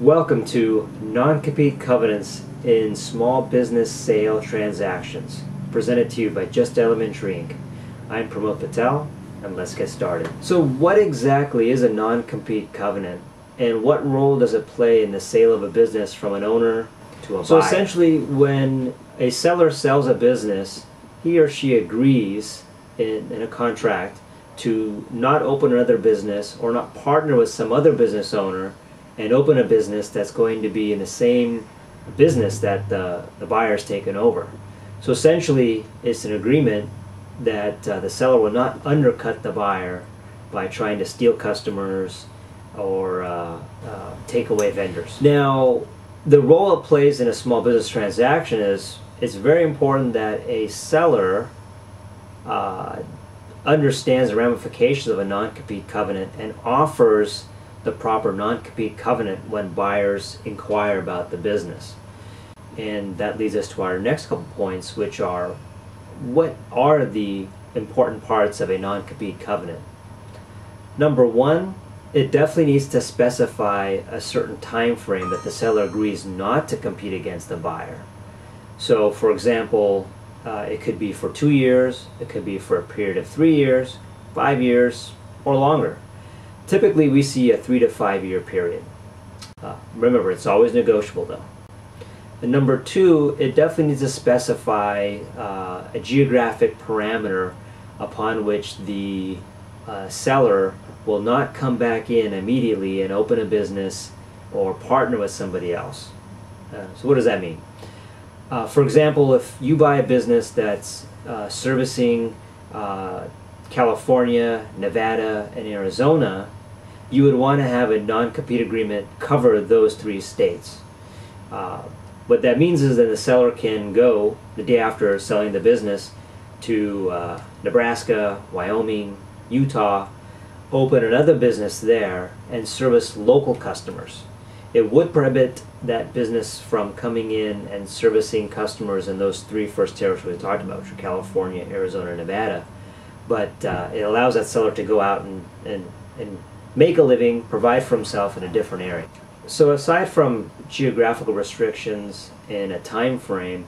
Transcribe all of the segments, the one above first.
Welcome to Non-Compete Covenants in Small Business Sale Transactions, presented to you by Just Elementary Inc. I'm Pramod Patel, and let's get started. So what exactly is a non-compete covenant, and what role does it play in the sale of a business from an owner to a buyer? So essentially, when a seller sells a business, he or she agrees in a contract to not open another business or not partner with some other business owner and open a business that's going to be in the same business that the buyer's taken over. So essentially, it's an agreement that the seller will not undercut the buyer by trying to steal customers or take away vendors. Now, the role it plays in a small business transaction is it's very important that a seller understands the ramifications of a non-compete covenant and offers the proper non-compete covenant when buyers inquire about the business. And that leads us to our next couple points, which are, what are the important parts of a non-compete covenant? Number one, it definitely needs to specify a certain time frame that the seller agrees not to compete against the buyer. So for example, it could be for 2 years, it could be for a period of 3 years, 5 years, or longer. Typically, we see a 3 to 5 year period. Remember, it's always negotiable though. And number two, it definitely needs to specify a geographic parameter upon which the seller will not come back in immediately and open a business or partner with somebody else. So what does that mean? For example, if you buy a business that's servicing California, Nevada, and Arizona, you would want to have a non-compete agreement cover those 3 states. What that means is that the seller can go the day after selling the business to Nebraska, Wyoming, Utah, open another business there, and service local customers. It would prohibit that business from coming in and servicing customers in those 3 first territories we talked about, which are California, Arizona, and Nevada. But it allows that seller to go out and make a living, provide for himself in a different area. So aside from geographical restrictions and a time frame,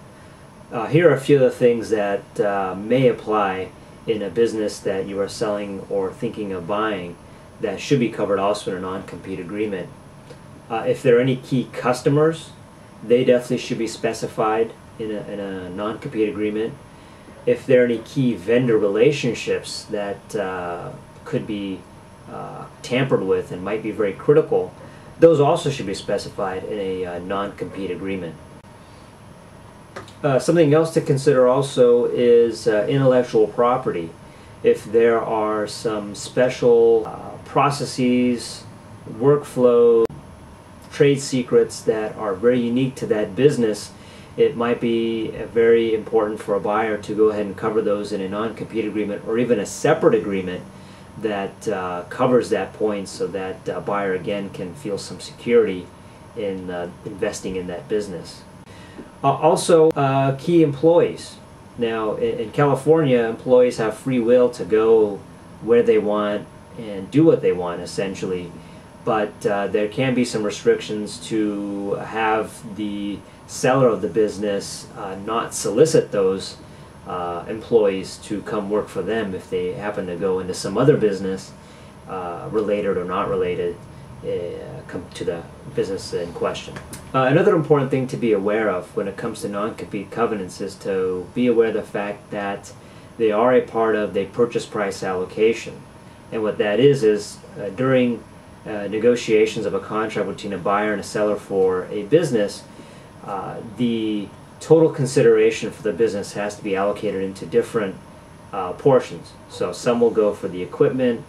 here are a few of the things that may apply in a business that you are selling or thinking of buying that should be covered also in a non-compete agreement. If there are any key customers, they definitely should be specified in a non-compete agreement. If there are any key vendor relationships that could be tampered with and might be very critical, those also should be specified in a non-compete agreement. Something else to consider also is intellectual property. If there are some special processes, workflows, trade secrets that are very unique to that business, it might be very important for a buyer to go ahead and cover those in a non-compete agreement or even a separate agreement that covers that point, so that a buyer again can feel some security in investing in that business. Also, key employees. Now in California, employees have free will to go where they want and do what they want essentially, but there can be some restrictions to have the seller of the business not solicit those employees to come work for them if they happen to go into some other business, related or not related, come to the business in question. Another important thing to be aware of when it comes to non-compete covenants is to be aware of the fact that they are a part of the purchase price allocation. And what that is during negotiations of a contract between a buyer and a seller for a business, the total consideration for the business has to be allocated into different portions. So some will go for the equipment,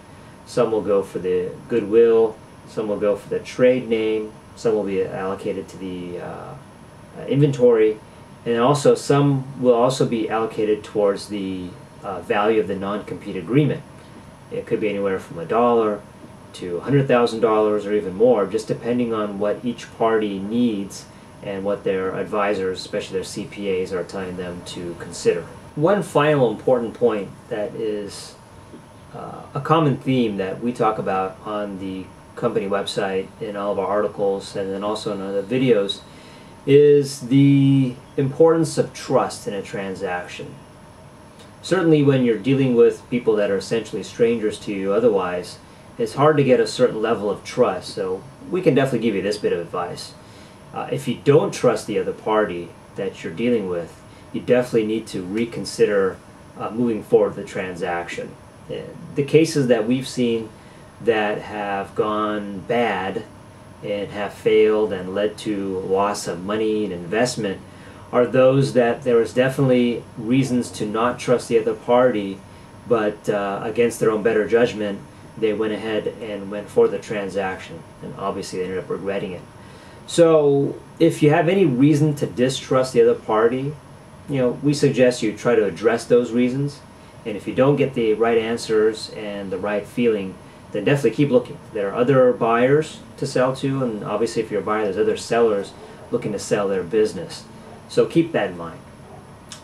some will go for the goodwill, some will go for the trade name, some will be allocated to the inventory, and also some will also be allocated towards the value of the non-compete agreement. It could be anywhere from $1 to $100,000 or even more, just depending on what each party needs and what their advisors, especially their CPAs, are telling them to consider. One final important point that is a common theme that we talk about on the company website, in all of our articles, and then also in other videos, is the importance of trust in a transaction. Certainly when you're dealing with people that are essentially strangers to you otherwise, it's hard to get a certain level of trust, so we can definitely give you this bit of advice. If you don't trust the other party that you're dealing with, you definitely need to reconsider moving forward with the transaction. The cases that we've seen that have gone bad and have failed and led to loss of money and investment are those that there was definitely reasons to not trust the other party, but against their own better judgment, they went ahead and went for the transaction, and obviously they ended up regretting it. So if you have any reason to distrust the other party, we suggest you try to address those reasons, and if you don't get the right answers and the right feeling, then definitely keep looking. There are other buyers to sell to, and obviously if you're a buyer, there's other sellers looking to sell their business. So keep that in mind.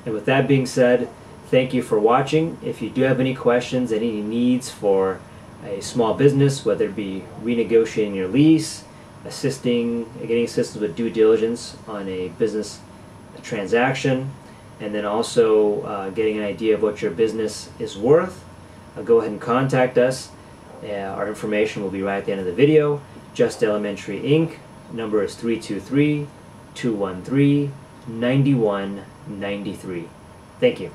And with that being said, thank you for watching. If you do have any questions, any needs for a small business, whether it be renegotiating your lease, getting assistance with due diligence on a business transaction, and then also getting an idea of what your business is worth, go ahead and contact us. Our information will be right at the end of the video. Just Elementary Inc. Number is 323-213-9193. Thank you.